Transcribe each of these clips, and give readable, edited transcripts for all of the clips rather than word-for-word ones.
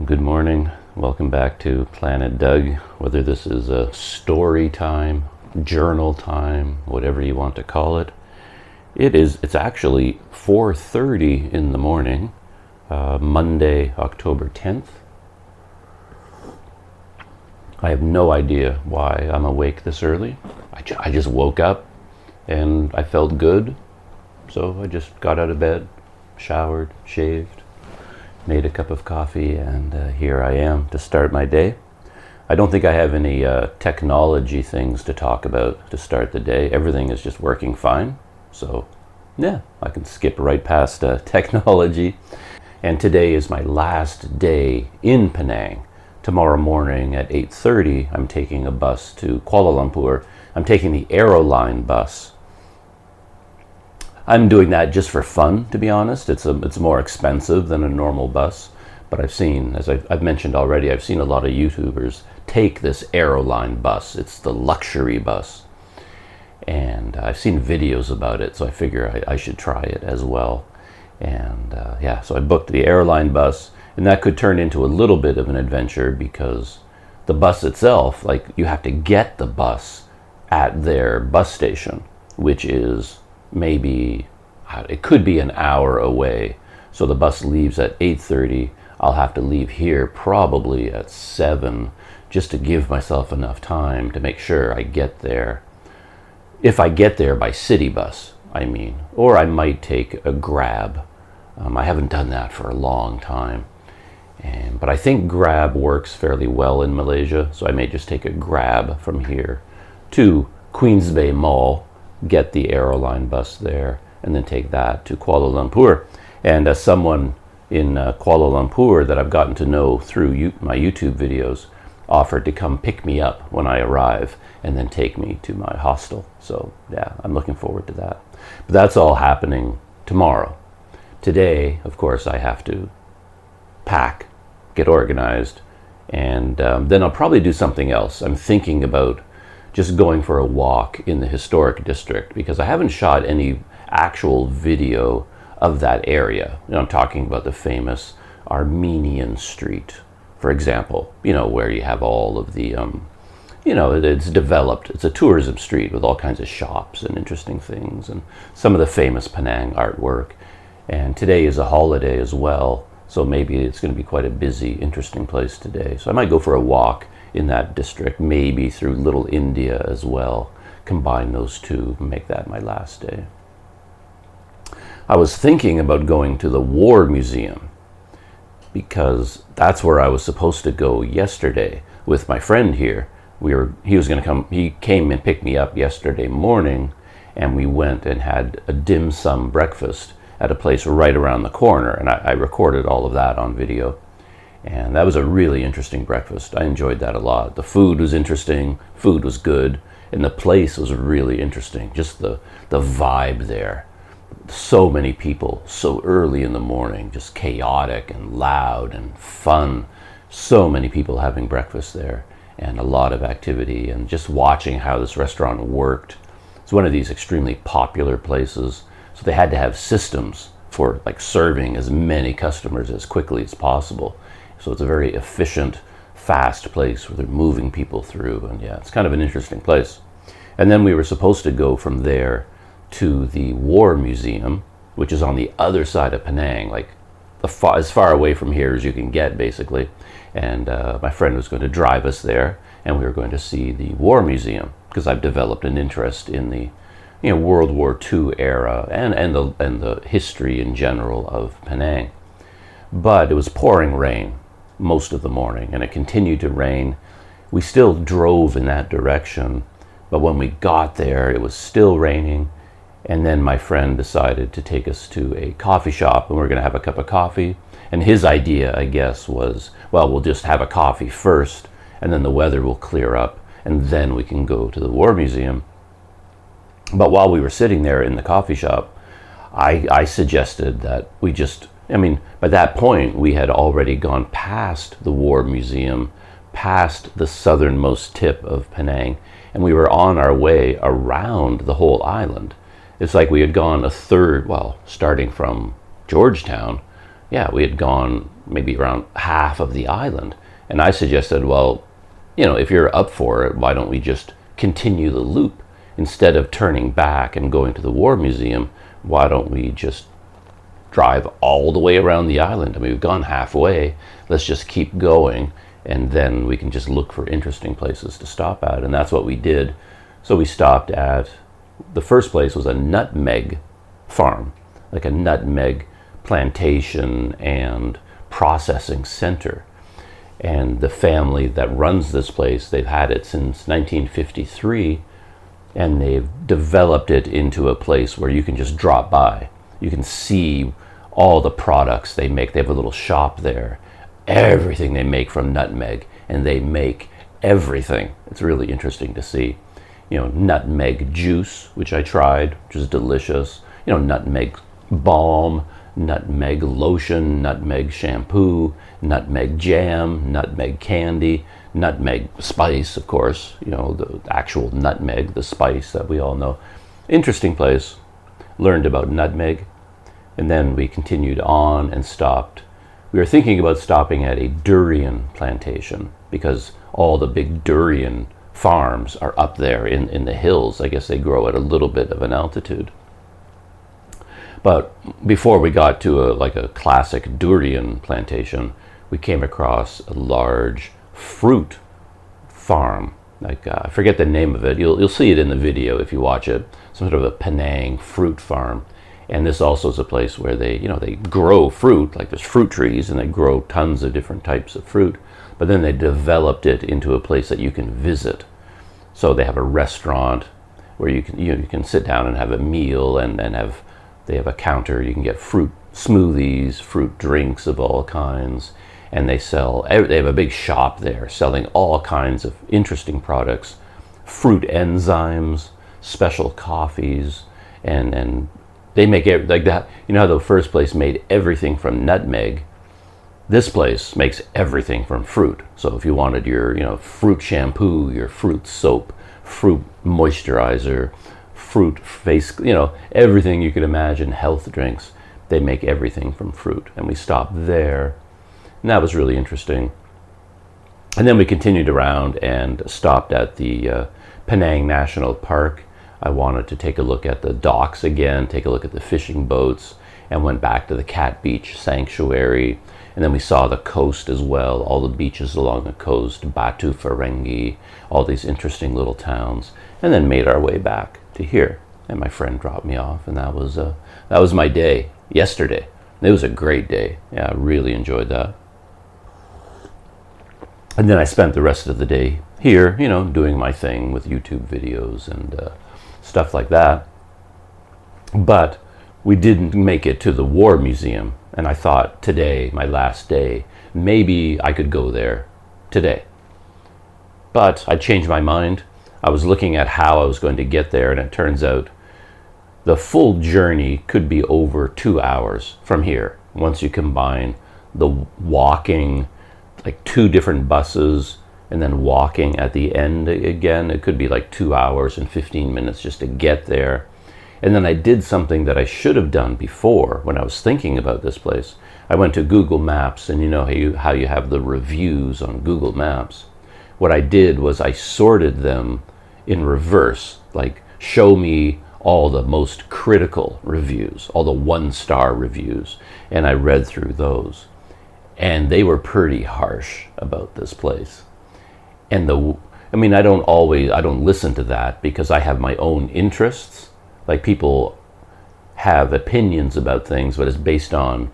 Good morning. Welcome back to Planet Doug. Whether this is a story time, journal time, whatever you want to call it, it's actually 4:30 in the morning, Monday, October 10th. I have no idea why I'm awake this early. I just woke up and I felt good, so I just got out of bed, showered, shaved, made a cup of coffee, and here I am to start my day. I don't think I have any technology things to talk about to start the day. Everything is just working fine. So yeah, I can skip right past technology. And today is my last day in Penang. Tomorrow morning at 8:30, I'm taking a bus to Kuala Lumpur. I'm taking the Aeroline bus. I'm doing that just for fun, to be honest. It's more expensive than a normal bus, but I've seen, as I've mentioned already, I've seen a lot of YouTubers take this Aeroline bus. It's the luxury bus, and I've seen videos about it, so I figure I should try it as well. And yeah, so I booked the Aeroline bus, and that could turn into a little bit of an adventure because the bus itself, like, you have to get the bus at their bus station, which is maybe, it could be an hour away. So the bus leaves at 8:30. I'll have to leave here probably at 7 just to give myself enough time to make sure I get there. If I get there by city bus, I mean, or I might take a Grab. I haven't done that for a long time. But I think Grab works fairly well in Malaysia, so I may just take a Grab from here to Queens Bay Mall, get the Aeroline bus there, and then take that to Kuala Lumpur. And as someone in Kuala Lumpur that I've gotten to know through my YouTube videos offered to come pick me up when I arrive and then take me to my hostel. So yeah, I'm looking forward to that. But that's all happening tomorrow. Today, of course, I have to pack, get organized, and then I'll probably do something else. I'm thinking about just going for a walk in the historic district because I haven't shot any actual video of that area. I'm talking about the famous Armenian Street, for example, where you have all of the, it's developed. It's a tourism street with all kinds of shops and interesting things and some of the famous Penang artwork. And today is a holiday as well, so maybe it's going to be quite a busy, interesting place today. So I might go for a walk in that district, maybe through Little India as well, combine those two, make that my last day. I was thinking about going to the War Museum because that's where I was supposed to go yesterday with my friend here. He was going to come. He came and picked me up yesterday morning, and we went and had a dim sum breakfast at a place right around the corner, and I recorded all of that on video. And that was a really interesting breakfast. I enjoyed that a lot. The food was interesting, food was good, and the place was really interesting. Just the vibe there. So many people, so early in the morning, just chaotic and loud and fun. So many people having breakfast there, and a lot of activity, and just watching how this restaurant worked. It's one of these extremely popular places, so they had to have systems for like serving as many customers as quickly as possible. So it's a very efficient, fast place where they're moving people through. And yeah, it's kind of an interesting place. And then we were supposed to go from there to the War Museum, which is on the other side of Penang, like as far away from here as you can get, basically. And my friend was going to drive us there, and we were going to see the War Museum because I've developed an interest in the World War II era and the history in general of Penang. But it was pouring rain most of the morning, and it continued to rain. We still drove in that direction, but when we got there, it was still raining. And then my friend decided to take us to a coffee shop, and we were going to have a cup of coffee. And his idea, I guess, was, well, we'll just have a coffee first, and then the weather will clear up, and then we can go to the War Museum. But while we were sitting there in the coffee shop, I suggested that we just, by that point, we had already gone past the War Museum, past the southernmost tip of Penang, and we were on our way around the whole island. It's like we had gone a third, well, starting from Georgetown, yeah, we had gone maybe around half of the island. And I suggested, well, if you're up for it, why don't we just continue the loop? Instead of turning back and going to the War Museum, why don't we just drive all the way around the island? I mean, we've gone halfway. Let's just keep going, and then we can just look for interesting places to stop at. And that's what we did. So we stopped at, the first place was a nutmeg farm, like a nutmeg plantation and processing center. And the family that runs this place, they've had it since 1953, and they've developed it into a place where you can just drop by. You can see all the products they make. They have a little shop there. Everything they make from nutmeg, and they make everything. It's really interesting to see. Nutmeg juice, which I tried, which is delicious. Nutmeg balm, nutmeg lotion, nutmeg shampoo, nutmeg jam, nutmeg candy, nutmeg spice, of course, the actual nutmeg, the spice that we all know. Interesting place. Learned about nutmeg, and then we continued on and stopped. We were thinking about stopping at a durian plantation because all the big durian farms are up there in the hills. I guess they grow at a little bit of an altitude. But before we got to a classic durian plantation, we came across a large fruit farm. I forget the name of it. You'll see it in the video if you watch it. Some sort of a Penang fruit farm. And this also is a place where they grow fruit, like there's fruit trees, and they grow tons of different types of fruit. But then they developed it into a place that you can visit. So they have a restaurant where you can sit down and have a meal, and they have a counter. You can get fruit smoothies, fruit drinks of all kinds, and they have a big shop there selling all kinds of interesting products, fruit enzymes, special coffees, and they make it like that. How the first place made everything from nutmeg. This place makes everything from fruit. So if you wanted your fruit shampoo, your fruit soap, fruit moisturizer, fruit face, everything you could imagine, health drinks, they make everything from fruit. And we stopped there, and that was really interesting. And then we continued around and stopped at the Penang National Park. I wanted to take a look at the docks again, take a look at the fishing boats, and went back to the Cat Beach Sanctuary. And then we saw the coast as well, all the beaches along the coast, Batu Ferengi, all these interesting little towns, and then made our way back to here. And my friend dropped me off, and that was my day yesterday. It was a great day. Yeah, I really enjoyed that. And then I spent the rest of the day here, doing my thing with YouTube videos and stuff like that. But we didn't make it to the War Museum, and I thought today, my last day, maybe I could go there today. But I changed my mind. I was looking at how I was going to get there, and it turns out the full journey could be over 2 hours from here. Once you combine the walking, like 2 different buses, and then walking at the end again, it could be like 2 hours and 15 minutes just to get there. And then I did something that I should have done before when I was thinking about this place. I went to Google Maps, and how you have the reviews on Google Maps. What I did was I sorted them in reverse, like show me all the most critical reviews, all the 1-star reviews, and I read through those. And they were pretty harsh about this place. And I don't listen to that because I have my own interests. Like, people have opinions about things, but it's based on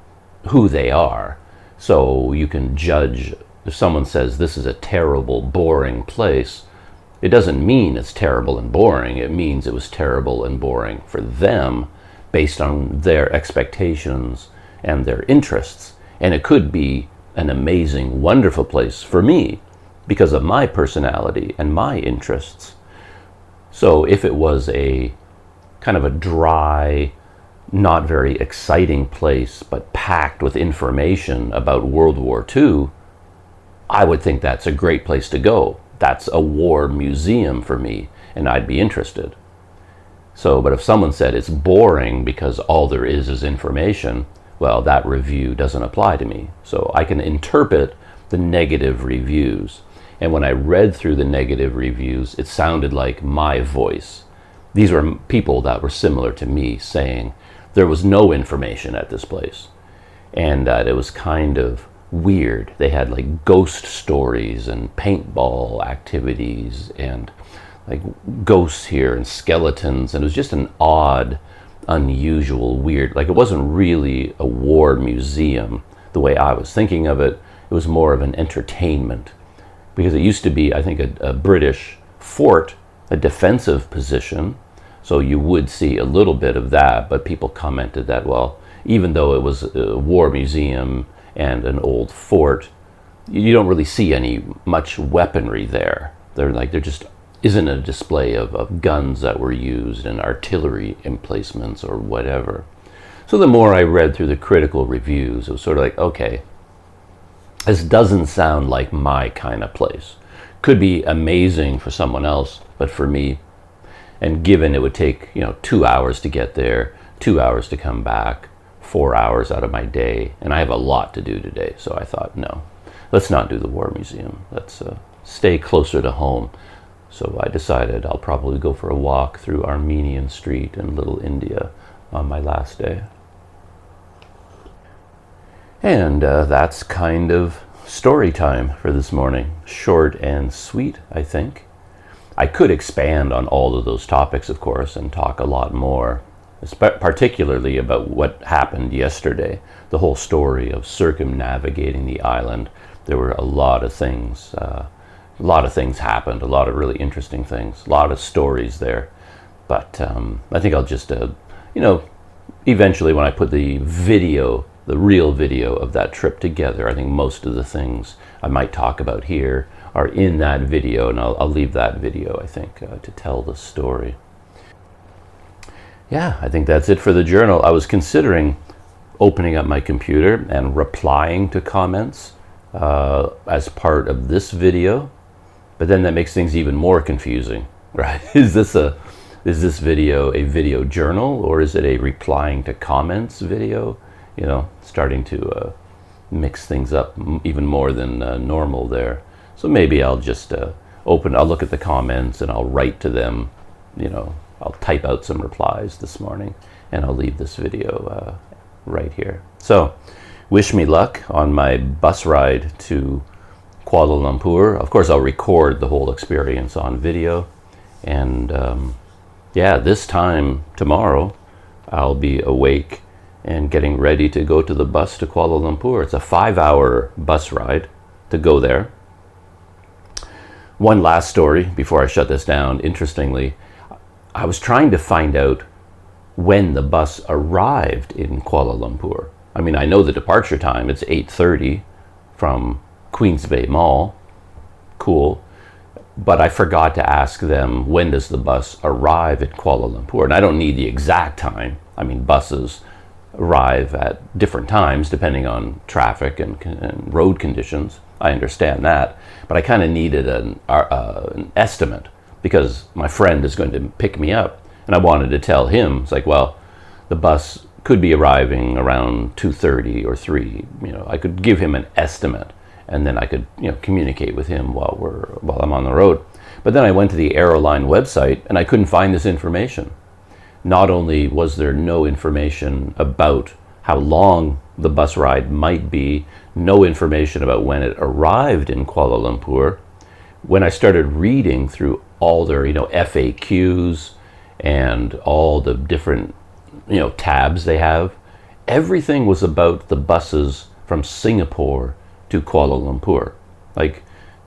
who they are. So you can judge. If someone says this is a terrible, boring place, it doesn't mean it's terrible and boring. It means it was terrible and boring for them based on their expectations and their interests. And it could be an amazing, wonderful place for me because of my personality and my interests. So if it was a kind of a dry, not very exciting place, but packed with information about World War II, I would think that's a great place to go. That's a war museum for me, and I'd be interested. So, but if someone said it's boring because all there is information, well, that review doesn't apply to me. So I can interpret the negative reviews. And when I read through the negative reviews, it sounded like my voice. These were people that were similar to me saying there was no information at this place and that it was kind of weird. They had like ghost stories and paintball activities and like ghosts here and skeletons, and it was just an odd, unusual, weird, like it wasn't really a war museum the way I was thinking of it. It was more of an entertainment, because it used to be, I think, a British fort, a defensive position, so you would see a little bit of that, but people commented that, well, even though it was a war museum and an old fort, you don't really see any much weaponry there. There just isn't a display of guns that were used and artillery emplacements or whatever. So the more I read through the critical reviews, it was sort of like, okay, this doesn't sound like my kind of place. Could be amazing for someone else, but for me, and given it would take 2 hours to get there, 2 hours to come back, 4 hours out of my day, and I have a lot to do today, so I thought, no, let's not do the War Museum. Let's stay closer to home. So I decided I'll probably go for a walk through Armenian Street in Little India on my last day. And that's kind of story time for this morning. Short and sweet, I think. I could expand on all of those topics, of course, and talk a lot more, particularly about what happened yesterday, the whole story of circumnavigating the island. There were a lot of things. A lot of things happened, a lot of really interesting things, a lot of stories there. But I think I'll just, eventually when I put the video, the real video of that trip together, I think most of the things I might talk about here are in that video, and I'll leave that video, I think, to tell the story. Yeah, I think that's it for the journal. I was considering opening up my computer and replying to comments as part of this video. But then that makes things even more confusing, right? Is this video a video journal, or is it a replying to comments video? Starting to mix things up even more than normal there. So maybe I'll just I'll look at the comments and I'll write to them. I'll type out some replies this morning, and I'll leave this video right here. So wish me luck on my bus ride to Kuala Lumpur. Of course, I'll record the whole experience on video, and this time tomorrow I'll be awake and getting ready to go to the bus to Kuala Lumpur. It's a 5-hour bus ride to go there. One last story before I shut this down. Interestingly, I was trying to find out when the bus arrived in Kuala Lumpur. I mean, I know the departure time, it's 8:30 from Queens Bay Mall. Cool. But I forgot to ask them, when does the bus arrive at Kuala Lumpur? And I don't need the exact time. I mean, buses arrive at different times depending on traffic and road conditions. I understand that. But I kind of needed an estimate, because my friend is going to pick me up. And I wanted to tell him, it's like, well, the bus could be arriving around 2:30 or 3. I could give him an estimate, and then I could communicate with him while I'm on the road. But then I went to the Aeroline website and I couldn't find this information. Not only was there no information about how long the bus ride might be, no information about when it arrived in Kuala Lumpur. When I started reading through all their FAQs and all the different tabs they have, everything was about the buses from Singapore to Kuala Lumpur. Like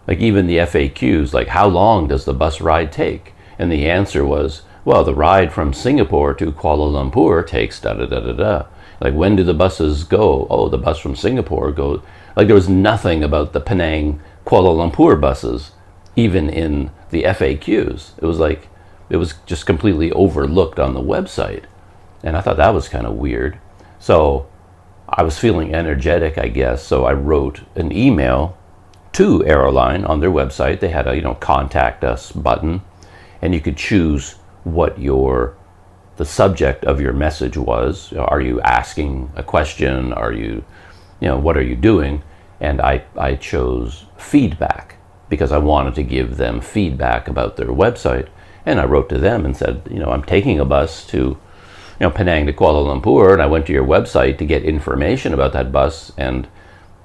even the FAQs, like, how long does the bus ride take? And the answer was, well, the ride from Singapore to Kuala Lumpur takes da-da-da-da-da. Like, when do the buses go? Oh, the bus from Singapore goes. Like, there was nothing about the Penang, Kuala Lumpur buses, even in the FAQs. It was just completely overlooked on the website. And I thought that was kind of weird. So I was feeling energetic, I guess, so I wrote an email to Aeroline on their website. They had a contact us button, and you could choose what your the subject of your message was. Are you asking a question? Are you, what are you doing? And I chose feedback because I wanted to give them feedback about their website. And I wrote to them and said, I'm taking a bus to, Penang to Kuala Lumpur, and I went to your website to get information about that bus, and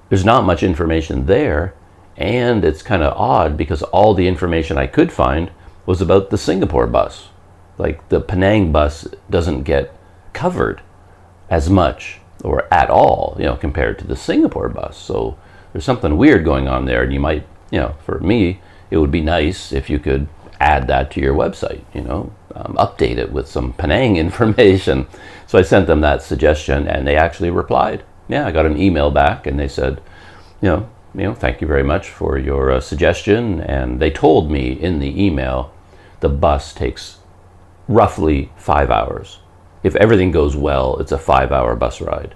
there's not much information there. And it's kind of odd because all the information I could find was about the Singapore bus. Like the Penang bus doesn't get covered as much or at all, compared to the Singapore bus. So there's something weird going on there. And you might, for me, it would be nice if you could add that to your website, update it with some Penang information. So I sent them that suggestion and they actually replied. Yeah, I got an email back and they said, thank you very much for your suggestion. And they told me in the email, the bus takes roughly 5 hours. If everything goes well, it's a 5-hour bus ride.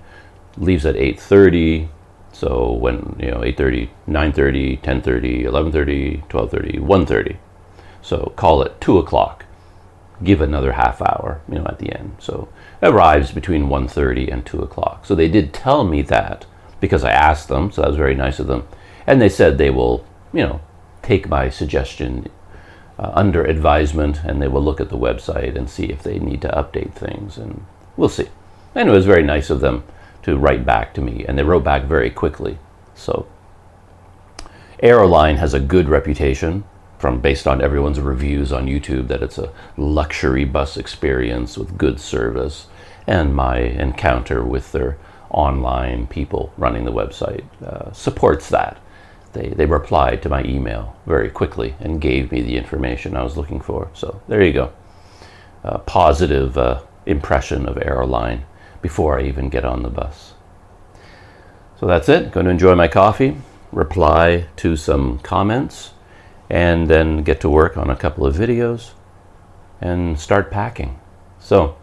Leaves at 8:30. So when, 8:30, 9:30, 10:30, 11:30, 12:30, 1:30. So call it 2 o'clock. Give another half hour, at the end. So it arrives between 1:30 and 2 o'clock. So they did tell me that because I asked them, so that was very nice of them. And they said they will, take my suggestion under advisement, and they will look at the website and see if they need to update things, and we'll see. And it was very nice of them to write back to me, and they wrote back very quickly. So Aeroline has a good reputation based on everyone's reviews on YouTube that it's a luxury bus experience with good service, and my encounter with their online people running the website supports that. They replied to my email very quickly and gave me the information I was looking for. So there you go. A positive impression of Aeroline before I even get on the bus. So that's it. Going to enjoy my coffee, reply to some comments, and then get to work on a couple of videos and start packing. So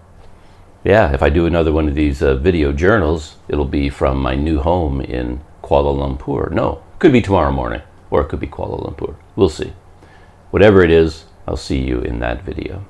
yeah, if I do another one of these video journals, it'll be from my new home in Kuala Lumpur. No, could be tomorrow morning, or it could be Kuala Lumpur. We'll see. Whatever it is, I'll see you in that video.